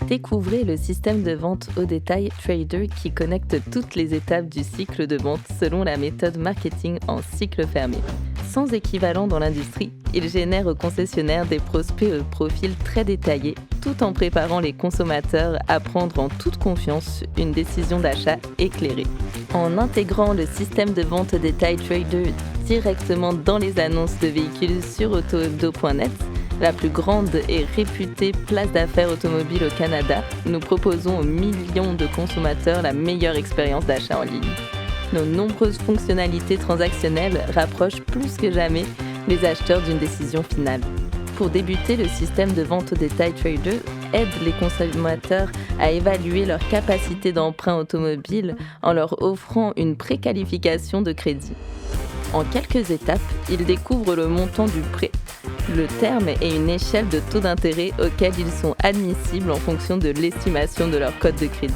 Découvrez le système de vente au détail Trader qui connecte toutes les étapes du cycle de vente selon la méthode marketing en cycle fermé. Sans équivalent dans l'industrie, il génère aux concessionnaires des prospects au profil très détaillé, tout en préparant les consommateurs à prendre en toute confiance une décision d'achat éclairée. En intégrant le système de vente au détail Trader directement dans les annonces de véhicules sur autohebdo.net, la plus grande et réputée place d'affaires automobile au Canada, nous proposons aux millions de consommateurs la meilleure expérience d'achat en ligne. Nos nombreuses fonctionnalités transactionnelles rapprochent plus que jamais les acheteurs d'une décision finale. Pour débuter, le système de vente au détail Trader aide les consommateurs à évaluer leur capacité d'emprunt automobile en leur offrant une préqualification de crédit. En quelques étapes, ils découvrent le montant du prêt, le terme et une échelle de taux d'intérêt auxquels ils sont admissibles en fonction de l'estimation de leur code de crédit.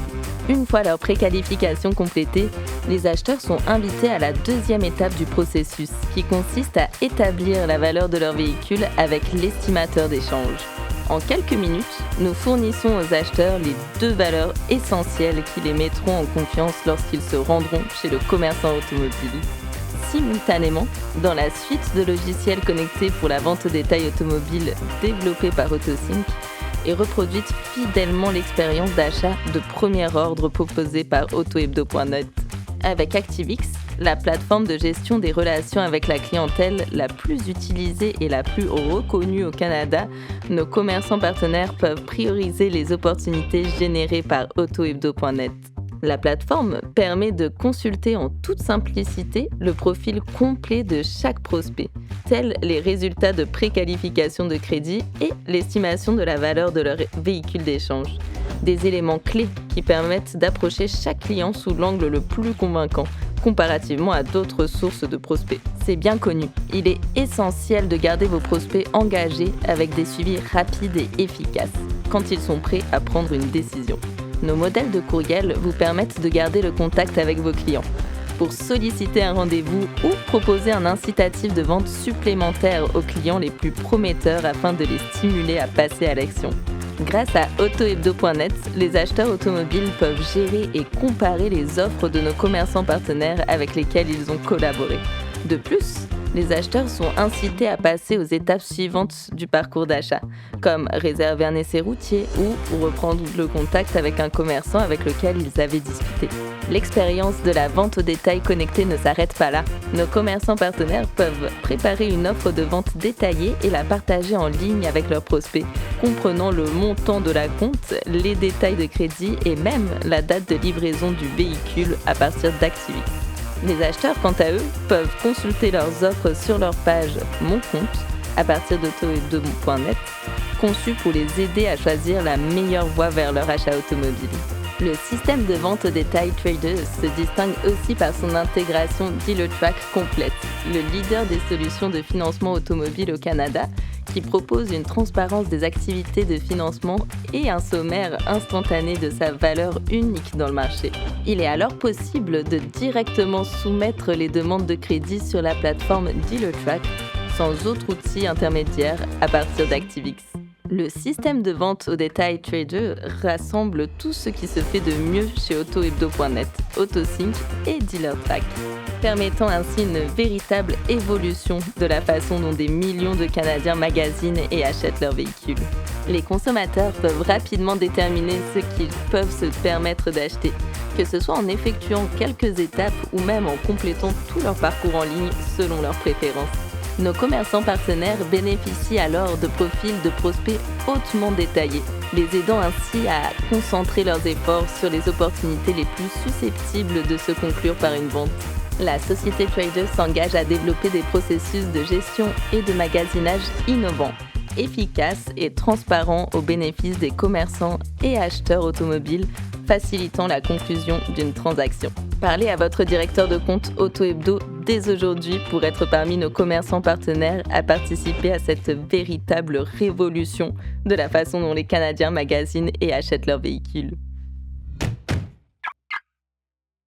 Une fois leur préqualification complétée, les acheteurs sont invités à la deuxième étape du processus, qui consiste à établir la valeur de leur véhicule avec l'estimateur d'échange. En quelques minutes, nous fournissons aux acheteurs les deux valeurs essentielles qui les mettront en confiance lorsqu'ils se rendront chez le commerçant automobile. Simultanément, dans la suite de logiciels connectés pour la vente au détail automobile développée par AutoSync, et reproduite fidèlement l'expérience d'achat de premier ordre proposée par autohebdo.net. Avec ActiveX, la plateforme de gestion des relations avec la clientèle la plus utilisée et la plus reconnue au Canada, nos commerçants partenaires peuvent prioriser les opportunités générées par autohebdo.net. La plateforme permet de consulter en toute simplicité le profil complet de chaque prospect, tels les résultats de préqualification de crédit et l'estimation de la valeur de leur véhicule d'échange. Des éléments clés qui permettent d'approcher chaque client sous l'angle le plus convaincant, comparativement à d'autres sources de prospects. C'est bien connu, il est essentiel de garder vos prospects engagés avec des suivis rapides et efficaces, quand ils sont prêts à prendre une décision. Nos modèles de courriel vous permettent de garder le contact avec vos clients. Pour solliciter un rendez-vous ou proposer un incitatif de vente supplémentaire aux clients les plus prometteurs afin de les stimuler à passer à l'action. Grâce à autohebdo.net, les acheteurs automobiles peuvent gérer et comparer les offres de nos commerçants partenaires avec lesquels ils ont collaboré. De plus, les acheteurs sont incités à passer aux étapes suivantes du parcours d'achat, comme réserver un essai routier ou reprendre le contact avec un commerçant avec lequel ils avaient discuté. L'expérience de la vente au détail connectée ne s'arrête pas là. Nos commerçants partenaires peuvent préparer une offre de vente détaillée et la partager en ligne avec leurs prospects, comprenant le montant de la compte, les détails de crédit et même la date de livraison du véhicule à partir d'ActiveX. Les acheteurs, quant à eux, peuvent consulter leurs offres sur leur page Mon compte à partir d'autohebdo.net, conçue pour les aider à choisir la meilleure voie vers leur achat automobile. Le système de vente au détail Trader se distingue aussi par son intégration Dealertrack complète, le leader des solutions de financement automobile au Canada, qui propose une transparence des activités de financement et un sommaire instantané de sa valeur unique dans le marché. Il est alors possible de directement soumettre les demandes de crédit sur la plateforme Dealertrack sans autre outil intermédiaire à partir d'ActiveX. Le système de vente au détail Trader rassemble tout ce qui se fait de mieux chez autohebdo.net, AutoSync et Dealertrack, permettant ainsi une véritable évolution de la façon dont des millions de Canadiens magasinent et achètent leurs véhicules. Les consommateurs peuvent rapidement déterminer ce qu'ils peuvent se permettre d'acheter, que ce soit en effectuant quelques étapes ou même en complétant tout leur parcours en ligne selon leurs préférences. Nos commerçants partenaires bénéficient alors de profils de prospects hautement détaillés, les aidant ainsi à concentrer leurs efforts sur les opportunités les plus susceptibles de se conclure par une vente. La société Trader s'engage à développer des processus de gestion et de magasinage innovants, efficaces et transparents au bénéfice des commerçants et acheteurs automobiles, facilitant la conclusion d'une transaction. Parlez à votre directeur de compte AutoHebdo dès aujourd'hui pour être parmi nos commerçants partenaires à participer à cette véritable révolution de la façon dont les Canadiens magasinent et achètent leurs véhicules.